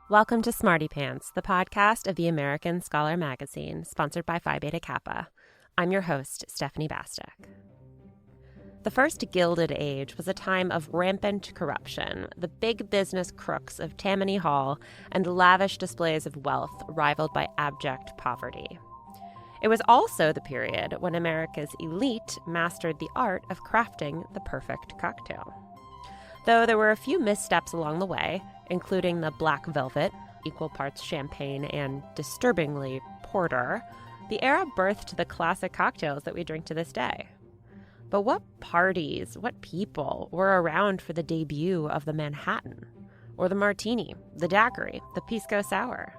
Welcome to Smarty Pants, the podcast of the American Scholar magazine, sponsored by Phi Beta Kappa. I'm your host, Stephanie Bastek. The first Gilded Age was a time of rampant corruption, the big business crooks of Tammany Hall, and lavish displays of wealth rivaled by abject poverty. It was also the period when America's elite mastered the art of crafting the perfect cocktail. Though there were a few missteps along the way, including the black velvet, equal parts champagne and, disturbingly, porter, the era birthed the classic cocktails that we drink to this day. But what parties, what people were around for the debut of the Manhattan, or the Martini, the Daiquiri, the Pisco Sour?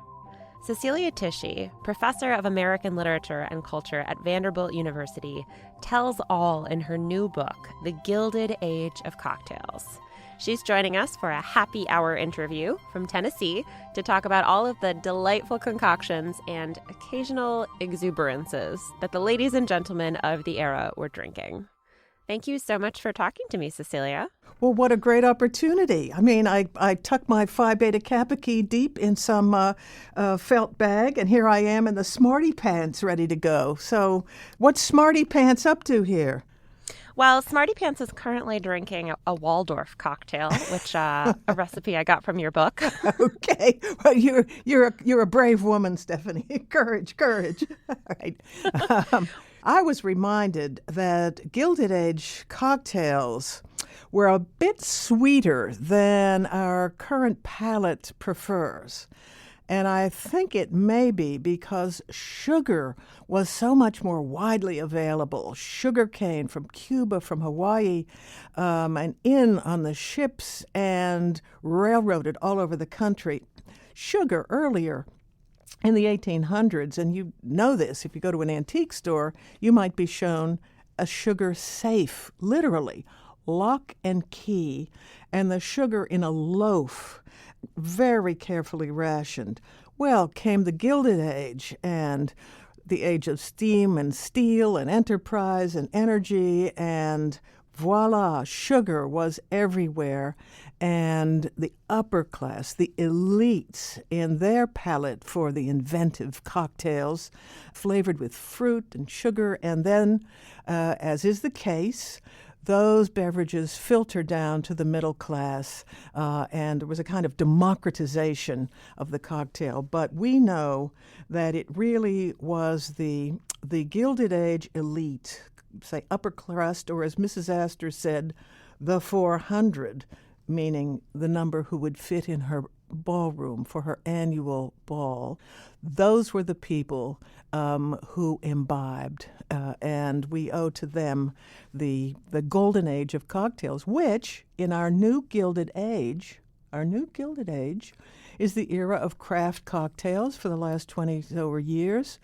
Cecilia Tisci, professor of American literature and culture at Vanderbilt University, tells all in her new book, The Gilded Age of Cocktails. She's joining us for a happy hour interview from Tennessee to talk about all of the delightful concoctions and occasional exuberances that the ladies and gentlemen of the era were drinking. Thank you so much for talking to me, Cecilia. Well, what a great opportunity. I mean, I tucked my Phi Beta Kappa key deep in some felt bag, and here I am in the Smarty Pants ready to go. So what's Smarty Pants up to here? Well, Smarty Pants is currently drinking a Waldorf cocktail, which a recipe I got from your book. Okay, well, you're a brave woman, Stephanie. Courage. All right. I was reminded that Gilded Age cocktails were a bit sweeter than our current palate prefers. And I think it may be because sugar was so much more widely available. Sugar cane from Cuba, from Hawaii, and in on the ships and railroaded all over the country. Sugar earlier in the 1800s, and you know this, if you go to an antique store, you might be shown a sugar safe, literally, lock and key, and the sugar in a loaf, very carefully rationed. Well, came the Gilded Age and the age of steam and steel and enterprise and energy, and voila, sugar was everywhere. And the upper class, the elites, in their palate for the inventive cocktails, flavored with fruit and sugar, and then, as is the case, those beverages filtered down to the middle class, and there was a kind of democratization of the cocktail. But we know that it really was the Gilded Age elite, say upper crust, or as Mrs. Astor said, the 400, meaning the number who would fit in her ballroom for her annual ball. Those were the people who imbibed, and we owe to them the golden age of cocktails, which in our new Gilded Age is the era of craft cocktails for the last 20 over years.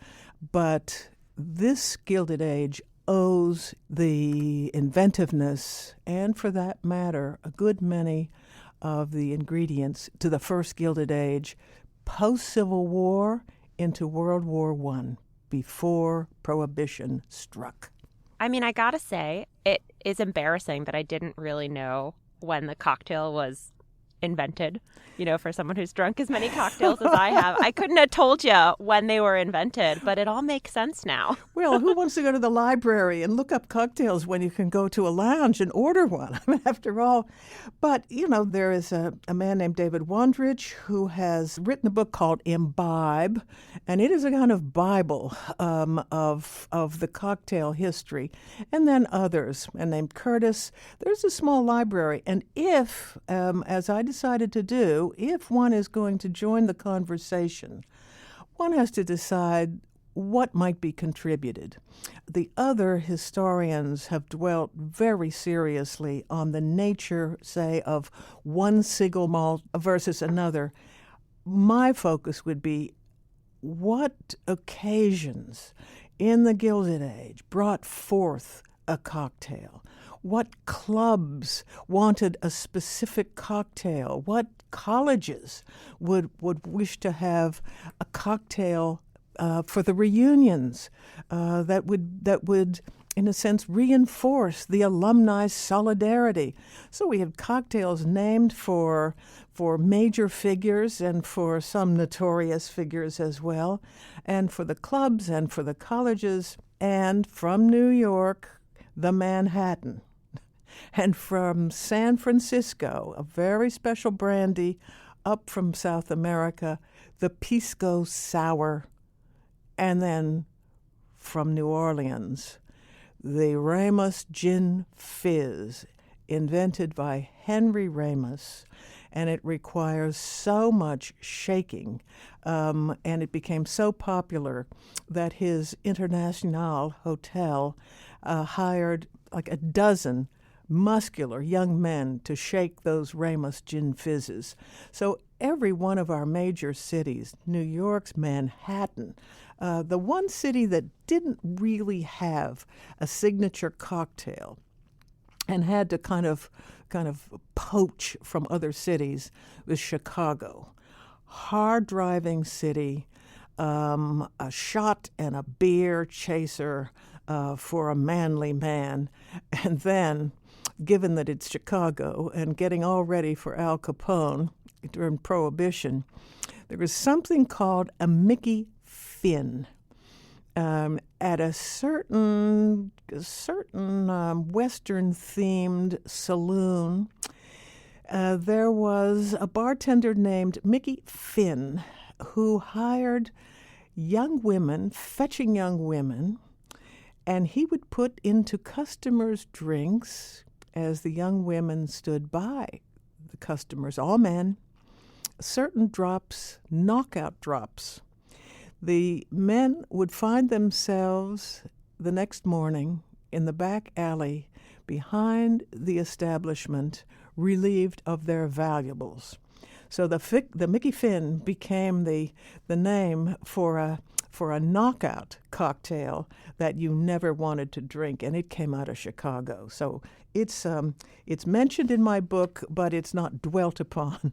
But this Gilded Age owes the inventiveness, and for that matter, a good many of the ingredients to the first Gilded Age, post-Civil War into World War I, before Prohibition struck. I mean, I gotta say, it is embarrassing that I didn't really know when the cocktail was invented. You know, for someone who's drunk as many cocktails as I have, I couldn't have told you when they were invented, but it all makes sense now. Well, who wants to go to the library and look up cocktails when you can go to a lounge and order one? I mean, after all. But, you know, there is a man named David Wondrich who has written a book called Imbibe, and it is a kind of Bible of the cocktail history. And then others, and named Curtis. There's a small library, and if, as I decided to do, if one is going to join the conversation, one has to decide what might be contributed. The other historians have dwelt very seriously on the nature, say, of one single malt versus another. My focus would be what occasions in the Gilded Age brought forth a cocktail. What clubs wanted a specific cocktail? What colleges would wish to have a cocktail for the reunions that would in a sense, reinforce the alumni solidarity. So we have cocktails named for major figures and for some notorious figures as well, and for the clubs and for the colleges, and from New York, the Manhattan. And from San Francisco, a very special brandy, up from South America, the Pisco Sour. And then from New Orleans, the Ramos Gin Fizz, invented by Henry Ramos. And it requires so much shaking, and it became so popular that his International Hotel hired like a dozen muscular young men to shake those Ramos Gin Fizzes. So every one of our major cities, New York's Manhattan, the one city that didn't really have a signature cocktail and had to kind of poach from other cities was Chicago. Hard-driving city, a shot and a beer chaser for a manly man. And then, given that it's Chicago and getting all ready for Al Capone during Prohibition, there was something called a Mickey Finn. At a certain Western-themed saloon, there was a bartender named Mickey Finn who hired fetching young women, and he would put into customers' drinks, as the young women stood by the customers, all men, certain drops, knockout drops. The men would find themselves the next morning in the back alley behind the establishment, relieved of their valuables. So the Mickey Finn became the name for a knockout cocktail that you never wanted to drink, and it came out of Chicago. So it's mentioned in my book, but it's not dwelt upon.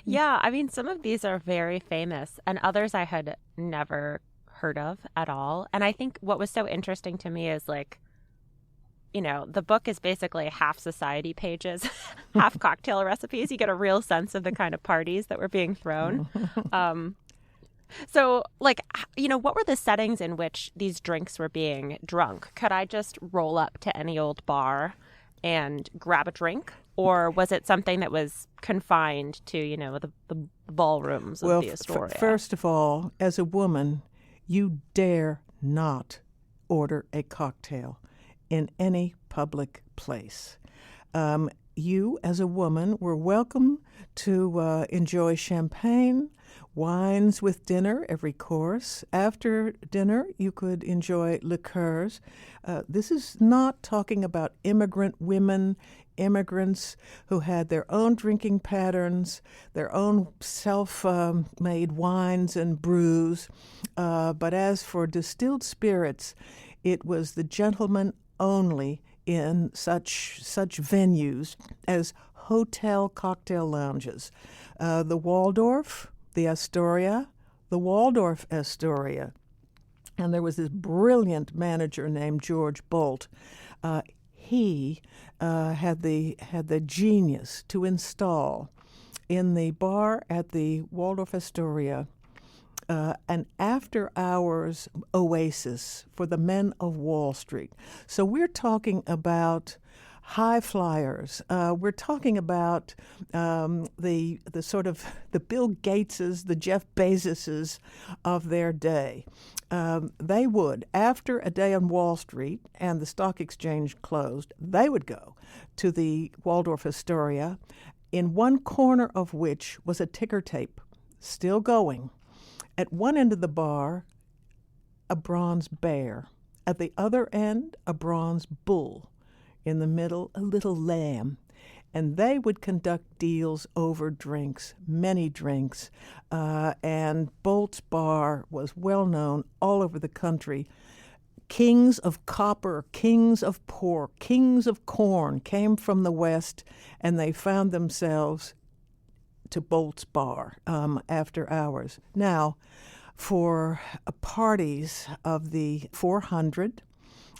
Yeah, I mean, some of these are very famous, and others I had never heard of at all. And I think what was so interesting to me is, like, you know, the book is basically half society pages, half cocktail recipes. You get a real sense of the kind of parties that were being thrown. So, like, you know, what were the settings in which these drinks were being drunk? Could I just roll up to any old bar and grab a drink? Or was it something that was confined to, you know, the ballrooms of the Astoria? First of all, as a woman, you dare not order a cocktail in any public place. You, as a woman, were welcome to enjoy champagne, wines with dinner every course. After dinner, you could enjoy liqueurs. This is not talking about immigrant women, immigrants who had their own drinking patterns, their own self-made wines and brews. But as for distilled spirits, it was the gentleman only in such venues as hotel cocktail lounges. The Waldorf, the Astoria, the Waldorf Astoria. And there was this brilliant manager named George Bolt. He had the genius to install in the bar at the Waldorf Astoria an after-hours oasis for the men of Wall Street. So we're talking about high flyers. We're talking about the sort of the Bill Gateses, the Jeff Bezoses of their day. They would, after a day on Wall Street and the stock exchange closed, they would go to the Waldorf Astoria, in one corner of which was a ticker tape, still going. At one end of the bar, a bronze bear. At the other end, a bronze bull. In the middle, a little lamb. And they would conduct deals over drinks, many drinks. And Bolt's Bar was well known all over the country. Kings of copper, kings of pork, kings of corn came from the West, and they found themselves to Bolt's Bar after hours. Now, for parties of the 400,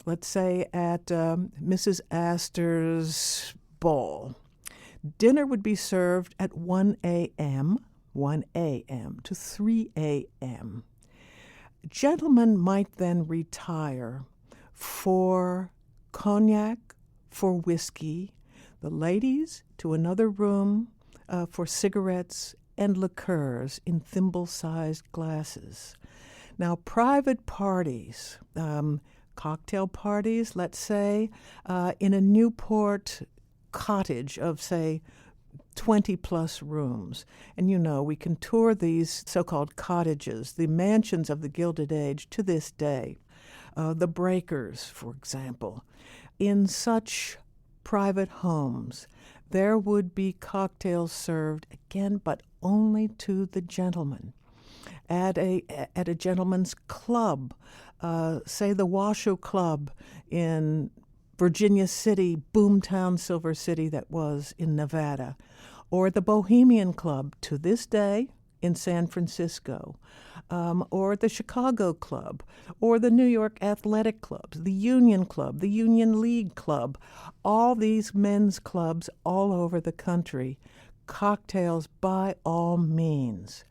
let's say at Mrs. Astor's ball. Dinner would be served at 1 a.m. To 3 a.m. Gentlemen might then retire for cognac, for whiskey, the ladies to another room for cigarettes and liqueurs in thimble-sized glasses. Now, private parties, cocktail parties, let's say, in a Newport cottage of, say, 20-plus rooms. And we can tour these so-called cottages, the mansions of the Gilded Age to this day. The Breakers, for example. In such private homes, there would be cocktails served, again, but only to the gentlemen. At a gentleman's club, say the Washoe Club in Virginia City, boomtown Silver City that was in Nevada, or the Bohemian Club to this day in San Francisco, or the Chicago Club, or the New York Athletic Clubs, the Union Club, the Union League Club, all these men's clubs all over the country. Cocktails by all means.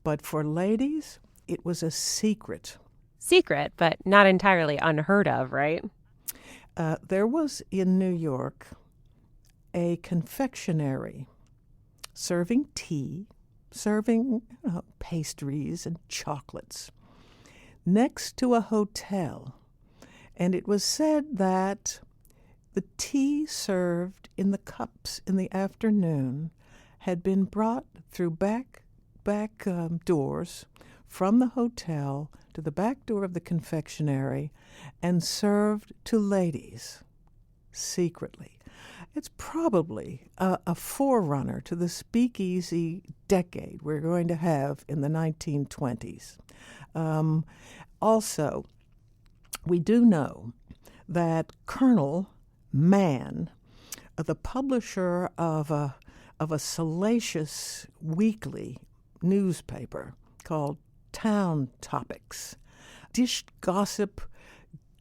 But for ladies, it was a secret. Secret, but not entirely unheard of, right? There was in New York a confectionery serving tea, serving pastries and chocolates next to a hotel. And it was said that the tea served in the cups in the afternoon had been brought through back doors from the hotel to the back door of the confectionery and served to ladies secretly. It's probably a forerunner to the speakeasy decade we're going to have in the 1920s. Also, we do know that Colonel Mann, the publisher of a salacious weekly newspaper called Town Topics, dished gossip,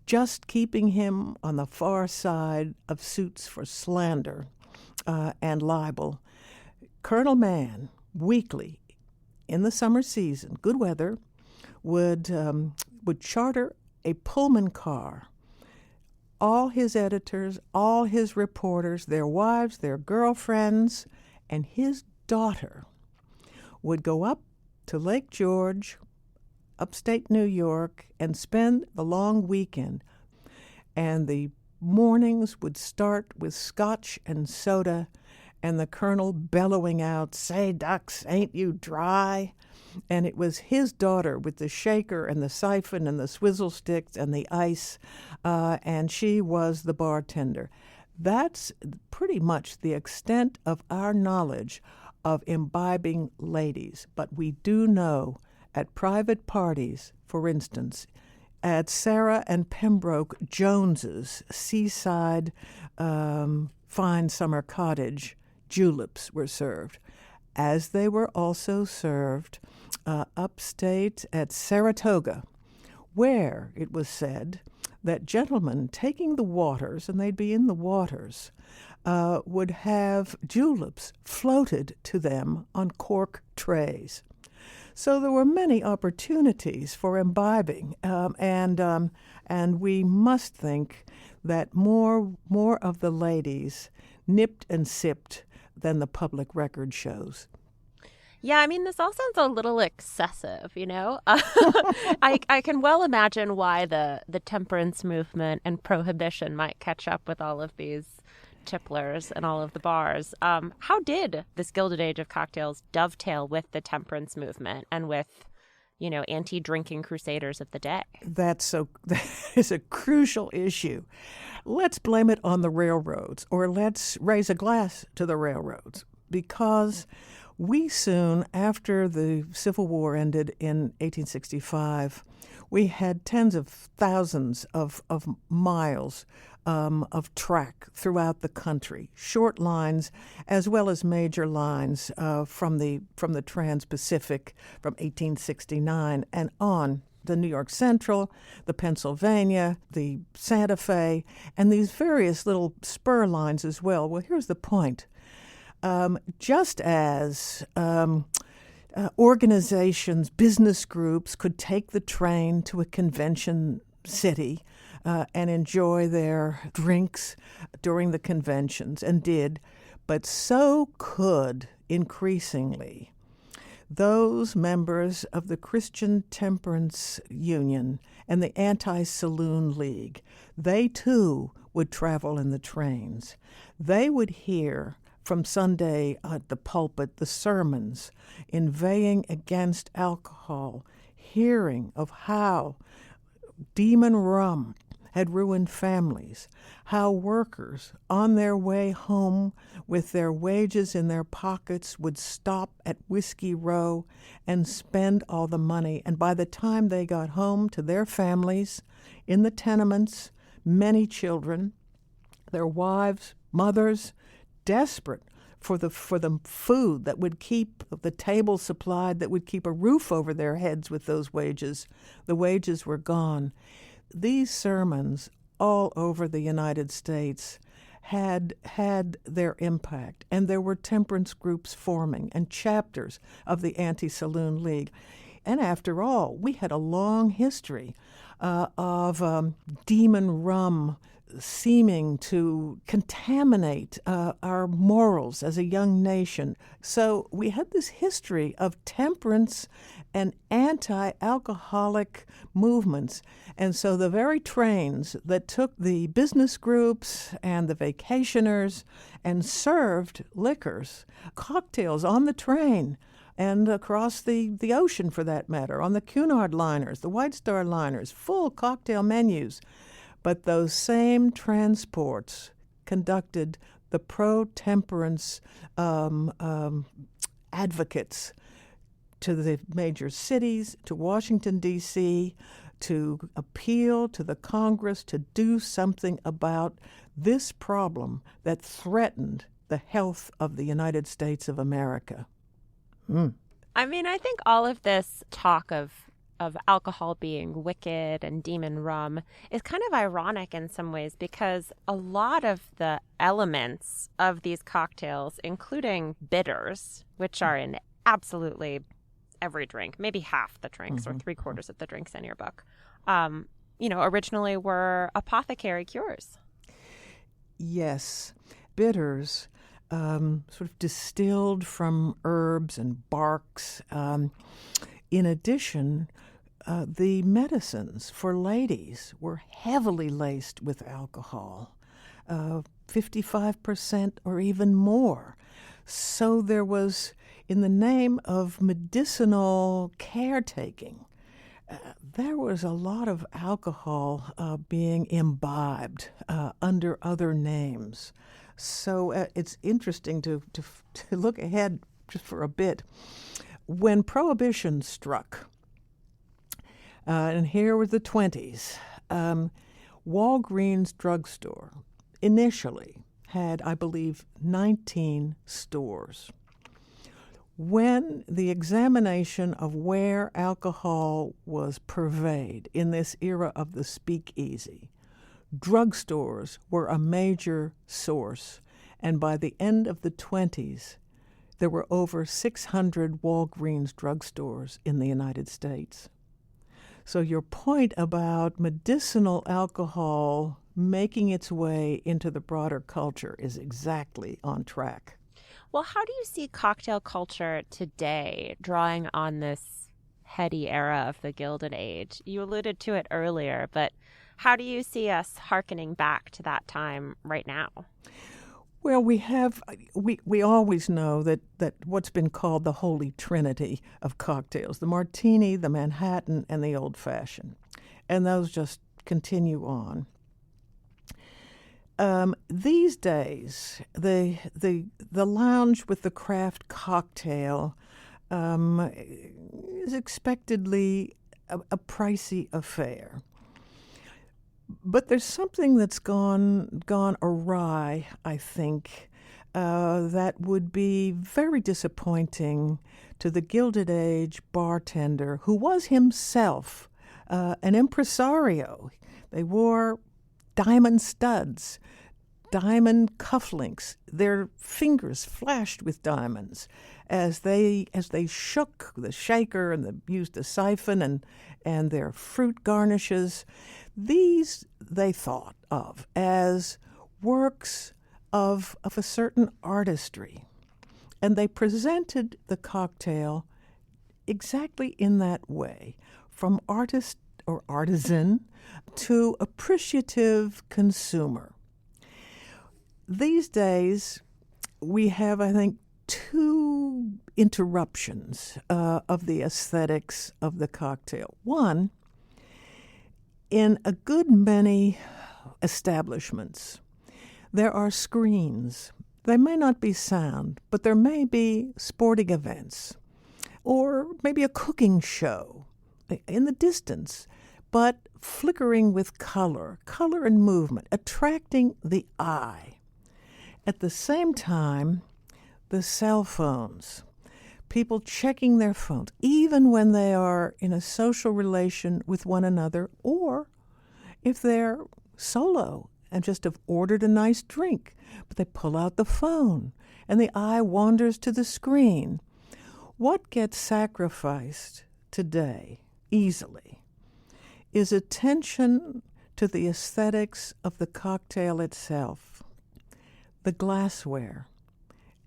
just keeping him on the far side of suits for slander and libel. Colonel Mann, weekly, in the summer season, good weather, would charter a Pullman car. All his editors, all his reporters, their wives, their girlfriends, and his daughter would go up to Lake George, upstate New York, and spend the long weekend. And the mornings would start with scotch and soda, and the colonel bellowing out, "Say, ducks, ain't you dry?" And it was his daughter with the shaker and the siphon and the swizzle sticks and the ice, and she was the bartender. That's pretty much the extent of our knowledge of imbibing ladies. But we do know at private parties, for instance, at Sarah and Pembroke Jones's seaside fine summer cottage, juleps were served, as they were also served upstate at Saratoga, where it was said that gentlemen taking the waters, and they'd be in the waters, would have juleps floated to them on cork trays. So there were many opportunities for imbibing, and we must think that more of the ladies nipped and sipped than the public record shows. Yeah, I mean, this all sounds a little excessive, I can well imagine why the temperance movement and prohibition might catch up with all of these tipplers and all of the bars. How did this Gilded Age of cocktails dovetail with the temperance movement and with, anti-drinking crusaders of the day? That is a crucial issue. Let's blame it on the railroads, or let's raise a glass to the railroads, because we soon, after the Civil War ended in 1865, we had tens of thousands of miles of track throughout the country, short lines as well as major lines from the Trans-Pacific from 1869 and on. The New York Central, the Pennsylvania, the Santa Fe, and these various little spur lines as well. Well, here's the point. Just as organizations, business groups could take the train to a convention city and enjoy their drinks during the conventions, and did, but so could increasingly those members of the Christian Temperance Union and the Anti-Saloon League. They too would travel in the trains. They would hear from Sunday at the pulpit the sermons inveighing against alcohol, hearing of how demon rum had ruined families, how workers on their way home with their wages in their pockets would stop at Whiskey Row and spend all the money. And by the time they got home to their families in the tenements, many children, their wives, mothers, desperate for the food that would keep the table supplied, that would keep a roof over their heads with those wages. The wages were gone. These sermons all over the United States had their impact, and there were temperance groups forming and chapters of the Anti-Saloon League. And after all, we had a long history of demon rum seeming to contaminate our morals as a young nation. So we had this history of temperance and anti-alcoholic movements. And so the very trains that took the business groups and the vacationers and served liquors, cocktails on the train, and across the ocean for that matter, on the Cunard liners, the White Star liners, full cocktail menus. But those same transports conducted the pro-temperance advocates to the major cities, to Washington, D.C., to appeal to the Congress to do something about this problem that threatened the health of the United States of America. I mean, I think all of this talk of alcohol being wicked and demon rum is kind of ironic in some ways, because a lot of the elements of these cocktails, including bitters, which are in absolutely every drink, maybe half the drinks or 3/4 of the drinks in your book, originally were apothecary cures. Yes, bitters, sort of distilled from herbs and barks. In addition, the medicines for ladies were heavily laced with alcohol, 55% or even more. So there was, in the name of medicinal caretaking, there was a lot of alcohol being imbibed under other names. So it's interesting to look ahead just for a bit. When Prohibition struck, and here was the 20s, Walgreens drugstore initially had, I believe, 19 stores. When the examination of where alcohol was purveyed in this era of the speakeasy, drugstores were a major source, and by the end of the 20s, there were over 600 Walgreens drugstores in the United States. So your point about medicinal alcohol making its way into the broader culture is exactly on track. Well, how do you see cocktail culture today drawing on this heady era of the Gilded Age? You alluded to it earlier, but how do you see us hearkening back to that time right now? Well, we always know that what's been called the Holy Trinity of cocktails, the martini, the Manhattan, and the old-fashioned. And those just continue on. These days, the lounge with the craft cocktail is expectedly a pricey affair. But there's something that's gone awry, I think, that would be very disappointing to the Gilded Age bartender who was himself an impresario. They wore diamond studs, diamond cufflinks. Their fingers flashed with diamonds as they shook the shaker and used the siphon and their fruit garnishes. These they thought of as works of a certain artistry. And they presented the cocktail exactly in that way, from artist or artisan to appreciative consumer. These days, we have, I think, two interruptions of the aesthetics of the cocktail. One, in a good many establishments, there are screens. They may not be sound, but there may be sporting events or maybe a cooking show in the distance, but flickering with color and movement, attracting the eye. At the same time, the cell phones, people checking their phones, even when they are in a social relation with one another, or if they're solo and just have ordered a nice drink, but they pull out the phone and the eye wanders to the screen. What gets sacrificed today, easily, is attention to the aesthetics of the cocktail itself, the glassware,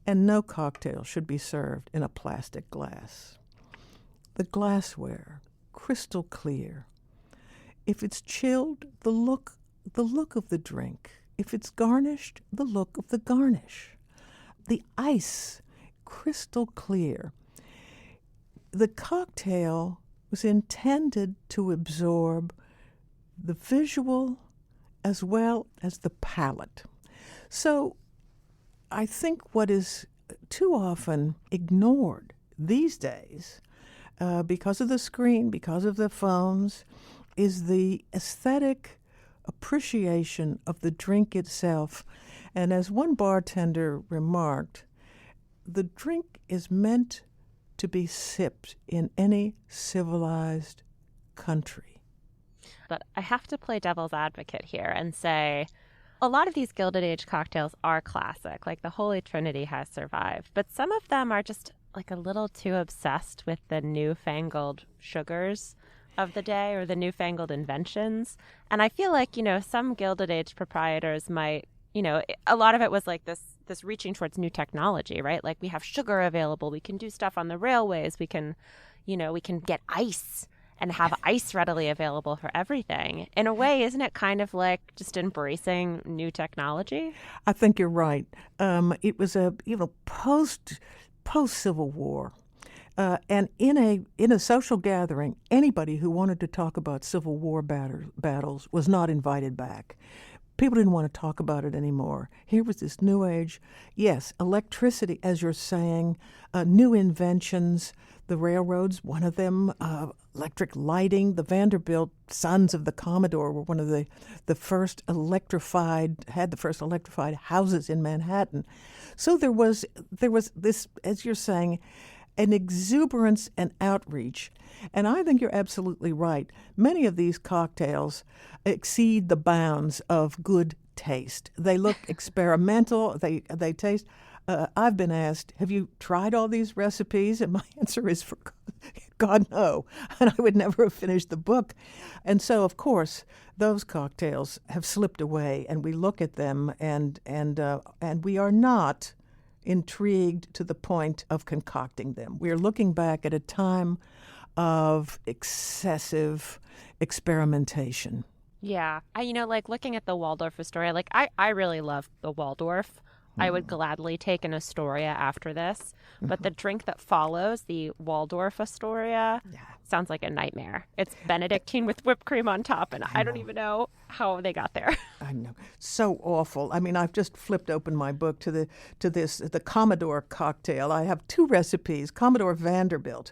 and no cocktail should be served in a plastic glass. The glassware, crystal clear. If it's chilled, the look of the drink. If it's garnished, the look of the garnish. The ice, crystal clear. The cocktail was intended to absorb the visual as well as the palate. So I think what is too often ignored these days, because of the screen, because of the phones, is the aesthetic appreciation of the drink itself. And as one bartender remarked, the drink is meant to be sipped in any civilized country. But I have to play devil's advocate here and say a lot of these Gilded Age cocktails are classic, like the Holy Trinity has survived, but some of them are just like a little too obsessed with the newfangled sugars of the day or the newfangled inventions. And I feel like, some Gilded Age proprietors might, a lot of it was like this reaching towards new technology, right? Like we have sugar available, we can do stuff on the railways, we can get ice and have ice readily available for everything. In a way, isn't it kind of like just embracing new technology? I think you're right. It was a post-Civil War. And in a social gathering, anybody who wanted to talk about Civil War battles was not invited back. People didn't want to talk about it anymore. Here was this new age. Yes, electricity, as you're saying, new inventions, the railroads, one of them, electric lighting. The Vanderbilt sons of the Commodore were one of the first electrified houses in Manhattan. So there was this, as you're saying, an exuberance and outreach. And I think you're absolutely right. Many of these cocktails exceed the bounds of good taste. They look experimental. They taste. I've been asked, have you tried all these recipes? And my answer is, for God, no. And I would never have finished the book. And so, of course, those cocktails have slipped away, and we look at them, and we are not intrigued to the point of concocting them. We are looking back at a time of excessive experimentation. Yeah. Like looking at the Waldorf Astoria, like I really love the Waldorf. I would gladly take an Astoria after this. But the drink that follows, the Waldorf Astoria, sounds like a nightmare. It's Benedictine with whipped cream on top, and I don't even know how they got there. I know. So awful. I mean, I've just flipped open my book to the Commodore cocktail. I have two recipes, Commodore Vanderbilt.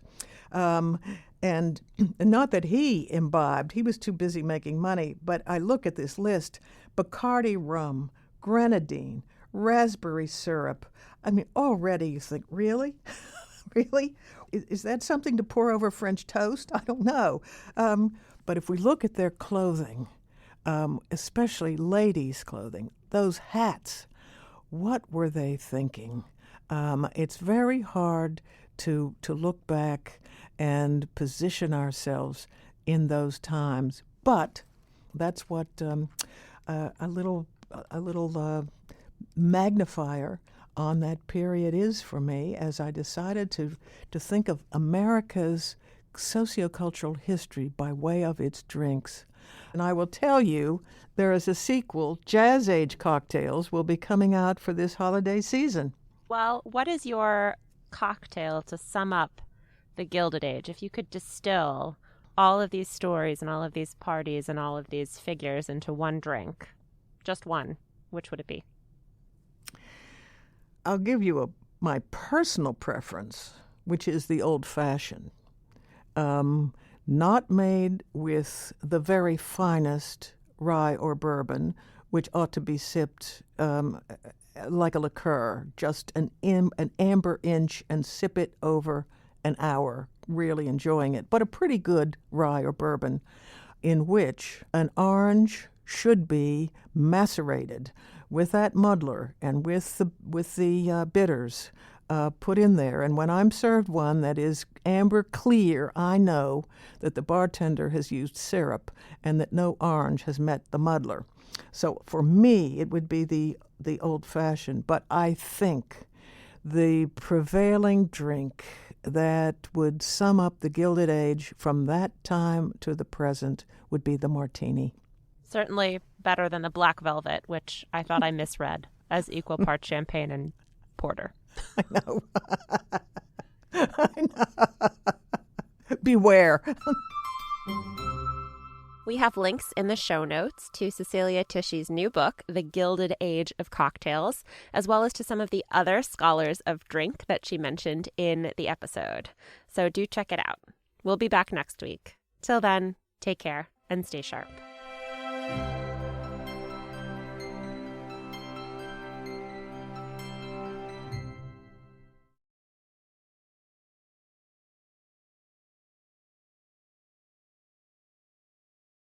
And not that he imbibed, he was too busy making money, but I look at this list: Bacardi rum, grenadine, raspberry syrup. I mean, already you think, really? Really? Is that something to pour over French toast? I don't know. But if we look at their clothing, especially ladies' clothing, those hats, what were they thinking? It's very hard to look back and position ourselves in those times. But that's what a little magnifier on that period is for me, as I decided to think of America's sociocultural history by way of its drinks. And I will tell you, there is a sequel. Jazz Age cocktails will be coming out for this holiday season. Well, what is your cocktail to sum up the Gilded Age? If you could distill all of these stories and all of these parties and all of these figures into one drink, just one, which would it be? I'll give you my personal preference, which is the old-fashioned. Not made with the very finest rye or bourbon, which ought to be sipped like a liqueur, just an amber inch, and sip it over an hour, really enjoying it. But a pretty good rye or bourbon in which an orange should be macerated with that muddler and with the bitters put in there. And when I'm served one that is amber clear, I know that the bartender has used syrup and that no orange has met the muddler. So for me, it would be the old-fashioned. But I think the prevailing drink that would sum up the Gilded Age from that time to the present would be the martini. Certainly better than the Black Velvet, which I thought I misread as equal parts champagne and porter. I know. I know. Beware. We have links in the show notes to Cecilia Tishy's new book, The Gilded Age of Cocktails, as well as to some of the other scholars of drink that she mentioned in the episode. So do check it out. We'll be back next week. Till then, take care and stay sharp.